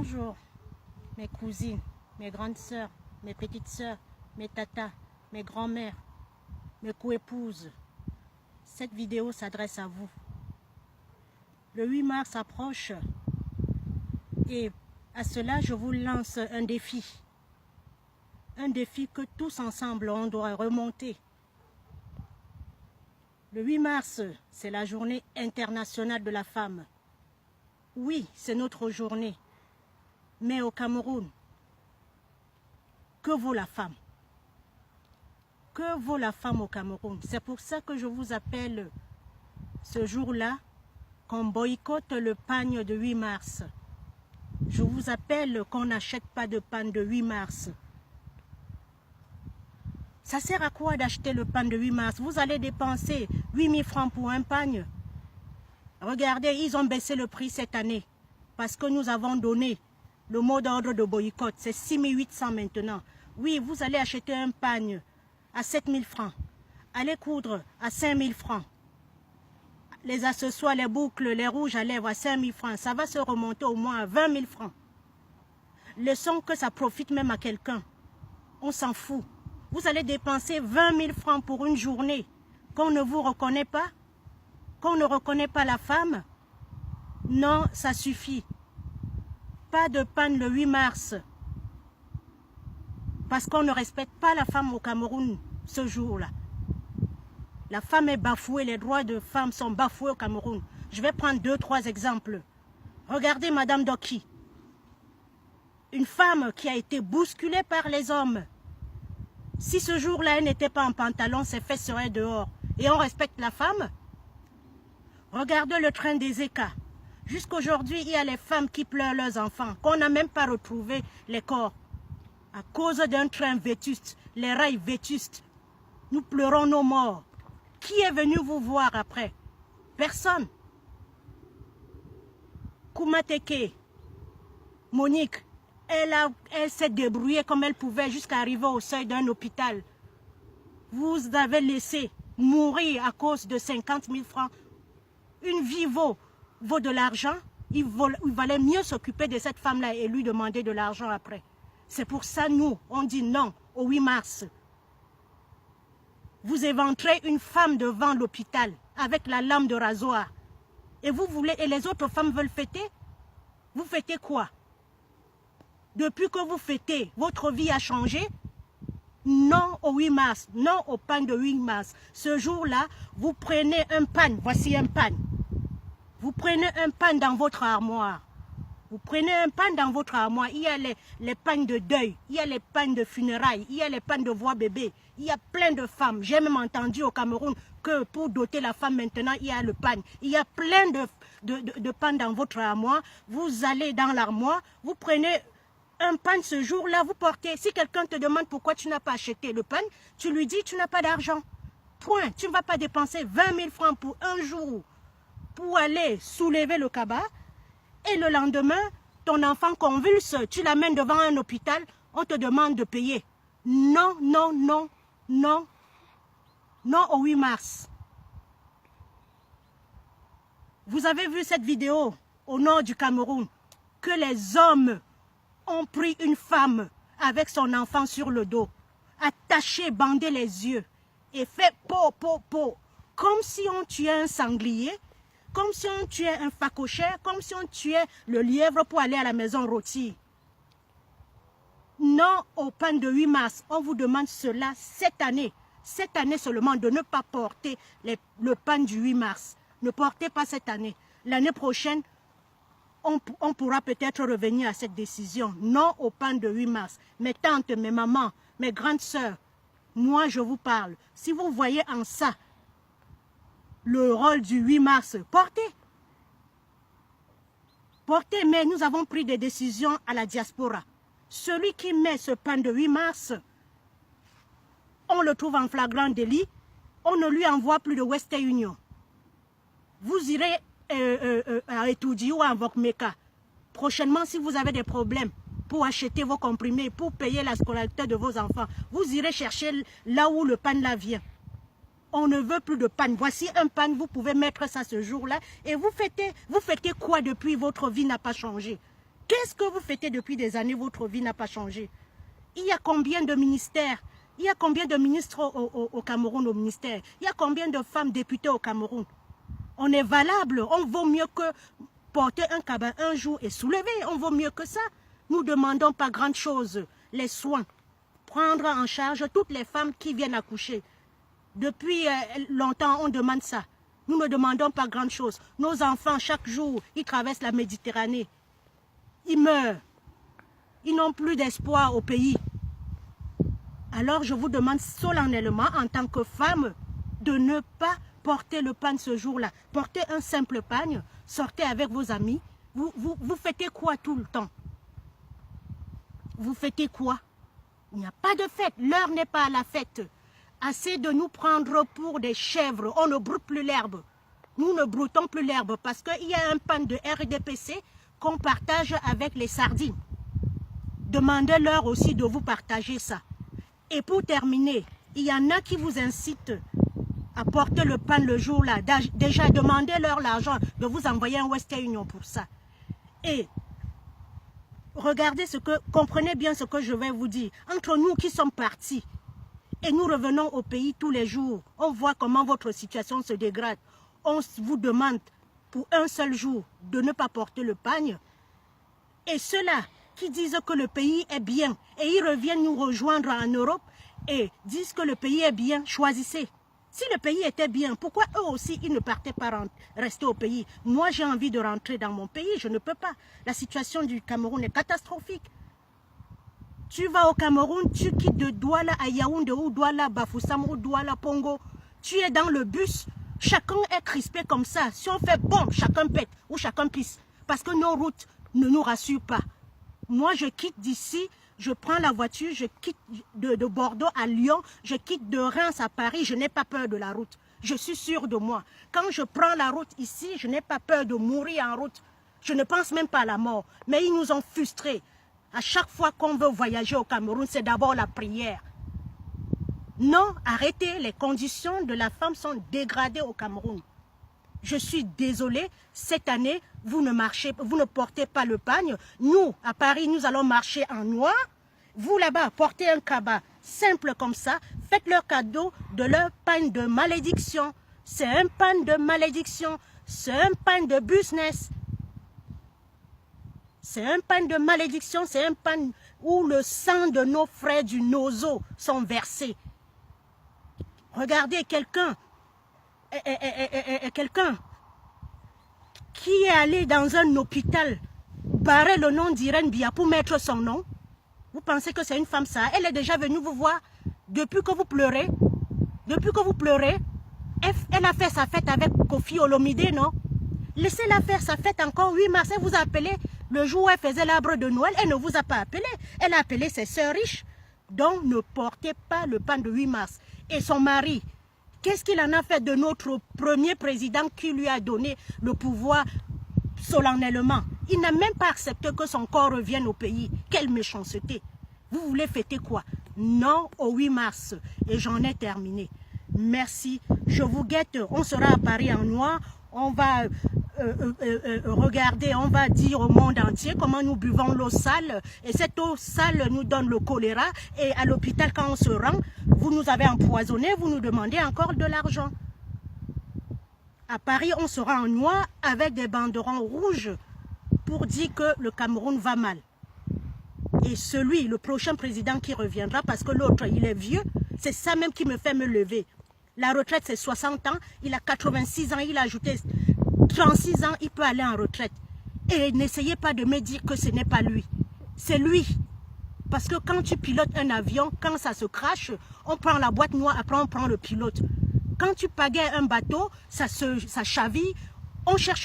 Bonjour, mes cousines, mes grandes sœurs, mes petites sœurs, mes tatas, mes grands-mères, mes coépouses. Cette vidéo s'adresse à vous. Le 8 mars approche et à cela je vous lance un défi. Un défi que tous ensemble on doit remonter. Le 8 mars, c'est la journée internationale de la femme. Oui, c'est notre journée. Mais au Cameroun, que vaut la femme? Que vaut la femme au Cameroun? C'est pour ça que je vous appelle ce jour-là qu'on boycotte le pagne de 8 mars. Je vous appelle qu'on n'achète pas de pagne de 8 mars. Ça sert à quoi d'acheter le pagne de 8 mars? Vous allez dépenser 8 000 francs pour un pagne. Regardez, ils ont baissé le prix cette année parce que nous avons donné le mot d'ordre de boycott. C'est 6 800 maintenant. Oui, vous allez acheter un pagne à 7 000 francs. Allez coudre à 5 000 francs. Les accessoires, les boucles, les rouges à lèvres à 5 000 francs. Ça va se remonter au moins à 20 000 francs. Laissons que ça profite même à quelqu'un. On s'en fout. Vous allez dépenser 20 000 francs pour une journée qu'on ne vous reconnaît pas, qu'on ne reconnaît pas la femme. Non, ça suffit. Pas de panne le 8 mars. Parce qu'on ne respecte pas la femme au Cameroun ce jour-là. La femme est bafouée, les droits de femmes sont bafoués au Cameroun. Je vais prendre 2-3 exemples. Regardez Madame Doki. Une femme qui a été bousculée par les hommes. Si ce jour-là, elle n'était pas en pantalon, ses fesses seraient dehors. Et on respecte la femme? Regardez le train des Écas. Jusqu'aujourd'hui, il y a les femmes qui pleurent leurs enfants, qu'on n'a même pas retrouvé les corps. À cause d'un train vétuste, les rails vétustes. Nous pleurons nos morts. Qui est venu vous voir après? Personne. Koumateke, Monique, elle s'est débrouillée comme elle pouvait jusqu'à arriver au seuil d'un hôpital. Vous avez laissé mourir à cause de 50 000 francs. Une vie vaut de l'argent. Il valait mieux s'occuper de cette femme-là et lui demander de l'argent après. C'est pour ça, nous, on dit non au 8 mars. Vous éventrez une femme devant l'hôpital avec la lame de rasoir. Et vous voulez, et les autres femmes veulent fêter? Vous fêtez quoi? Depuis que vous fêtez, votre vie a changé? Non au 8 mars, non au pagne de 8 mars. Ce jour-là, vous prenez un pagne, voici un pagne. Vous prenez un pagne dans votre armoire. Vous prenez un pagne dans votre armoire. Il y a les pagnes de deuil, il y a les pagnes de funérailles, il y a les pagnes de voix bébé. Il y a plein de femmes. J'ai même entendu au Cameroun que pour doter la femme maintenant, il y a le pagne. Il y a plein de pagnes dans votre armoire. Vous allez dans l'armoire, vous prenez un pagne ce jour-là, vous portez. Si quelqu'un te demande pourquoi tu n'as pas acheté le pagne, tu lui dis tu n'as pas d'argent. Point. Tu ne vas pas dépenser 20 000 francs pour un jour pour aller soulever le cabas. Et le lendemain, ton enfant convulse, tu l'amènes devant un hôpital, on te demande de payer. Non, non, non, non. Non au 8 mars. Vous avez vu cette vidéo au nord du Cameroun, que les hommes ont pris une femme avec son enfant sur le dos, attaché, bandé les yeux et fait po, po, po, comme si on tuait un sanglier, comme si on tuait un phacochère, comme si on tuait le lièvre pour aller à la maison rôtir. Non au pagne de 8 mars, on vous demande cela cette année seulement, de ne pas porter le pagne du 8 mars. Ne portez pas cette année. L'année prochaine, on pourra peut-être revenir à cette décision. Non au pagne de 8 mars. Mes tantes, mes mamans, mes grandes sœurs, moi je vous parle. Si vous voyez en ça le rôle du 8 mars, portez. Portez, mais nous avons pris des décisions à la diaspora. Celui qui met ce pagne de 8 mars, on le trouve en flagrant délit, on ne lui envoie plus de Western Union. Vous irez à Etoudi ou à Vokmeka. Prochainement, si vous avez des problèmes pour acheter vos comprimés, pour payer la scolarité de vos enfants, vous irez chercher là où le pagne là vient. On ne veut plus de pagne. Voici un pagne, vous pouvez mettre ça ce jour-là. Et vous fêtez quoi depuis votre vie n'a pas changé? Qu'est-ce que vous fêtez depuis des années? Votre vie n'a pas changé. Il y a combien de ministères? Il y a combien de ministres au Cameroun, au ministère? Il y a combien de femmes députées au Cameroun? On est valable. On vaut mieux que porter un cabas un jour et soulever. On vaut mieux que ça. Nous ne demandons pas grand chose. Les soins. Prendre en charge toutes les femmes qui viennent accoucher. Depuis longtemps, on demande ça. Nous ne demandons pas grand chose. Nos enfants, chaque jour, ils traversent la Méditerranée. Ils meurent. Ils n'ont plus d'espoir au pays. Alors je vous demande solennellement, en tant que femme, de ne pas porter le pagne ce jour-là. Portez un simple pagne, sortez avec vos amis. Vous fêtez quoi tout le temps? Vous fêtez quoi? Il n'y a pas de fête. L'heure n'est pas à la fête. Assez de nous prendre pour des chèvres. On ne broute plus l'herbe. Nous ne broutons plus l'herbe parce qu'il y a un pan de RDPC qu'on partage avec les sardines. Demandez-leur aussi de vous partager ça. Et pour terminer, il y en a qui vous incitent à porter le pain le jour-là. Déjà, demandez-leur l'argent de vous envoyer un Western Union pour ça. Et regardez comprenez bien ce que je vais vous dire. Entre nous qui sommes partis et nous revenons au pays tous les jours, on voit comment votre situation se dégrade. On vous demande pour un seul jour de ne pas porter le pagne. Et ceux-là qui disent que le pays est bien et ils reviennent nous rejoindre en Europe et disent que le pays est bien, choisissez. Si le pays était bien, pourquoi eux aussi ils ne partaient pas rester au pays? Moi j'ai envie de rentrer dans mon pays, je ne peux pas. La situation du Cameroun est catastrophique. Tu vas au Cameroun, tu quittes de Douala à Yaoundé ou Douala à Bafoussam ou Douala à Pongo. Tu es dans le bus, chacun est crispé comme ça. Si on fait bon, chacun pète ou chacun pisse. Parce que nos routes ne nous rassurent pas. Moi, je quitte d'ici, je prends la voiture, je quitte de Bordeaux à Lyon, je quitte de Reims à Paris, je n'ai pas peur de la route. Je suis sûre de moi. Quand je prends la route ici, je n'ai pas peur de mourir en route. Je ne pense même pas à la mort. Mais ils nous ont frustrés. À chaque fois qu'on veut voyager au Cameroun, c'est d'abord la prière. Non, arrêtez, les conditions de la femme sont dégradées au Cameroun. Je suis désolée, cette année, vous ne portez pas le pagne. Nous, à Paris, nous allons marcher en noir. Vous, là-bas, portez un cabas simple comme ça. Faites leur cadeau de leur pagne de malédiction. C'est un pagne de malédiction. C'est un pagne de business. C'est un pagne de malédiction. C'est un pagne où le sang de nos frères du Nozo sont versés. Regardez quelqu'un qui est allé dans un hôpital barrer le nom d'Irène Bia pour mettre son nom. Vous pensez que c'est une femme ça? Elle est déjà venue vous voir depuis que vous pleurez. Depuis que vous pleurez, elle a fait sa fête avec Kofi Olomide, non? Laissez-la faire sa fête encore 8 mars. Elle vous a appelé le jour où elle faisait l'arbre de Noël. Elle ne vous a pas appelé. Elle a appelé ses sœurs riches. Donc ne portez pas le pain de 8 mars. Et son mari, qu'est-ce qu'il en a fait de notre premier président qui lui a donné le pouvoir solennellement? Il n'a même pas accepté que son corps revienne au pays. Quelle méchanceté! Vous voulez fêter quoi? Non au 8 mars. Et j'en ai terminé. Merci. Je vous guette. On sera à Paris en noir. On va regarder, on va dire au monde entier comment nous buvons l'eau sale. Et cette eau sale nous donne le choléra. Et à l'hôpital, quand on se rend, vous nous avez empoisonné, vous nous demandez encore de l'argent. À Paris, on sera en noir avec des banderons rouges pour dire que le Cameroun va mal. Et celui, le prochain président qui reviendra, parce que l'autre, il est vieux, c'est ça même qui me fait me lever. La retraite, c'est 60 ans, il a 86 ans, il a ajouté 36 ans, il peut aller en retraite. Et n'essayez pas de me dire que ce n'est pas lui. C'est lui. Parce que quand tu pilotes un avion, quand ça se crache, on prend la boîte noire, après on prend le pilote. Quand tu pagaies un bateau, ça chaville, on cherche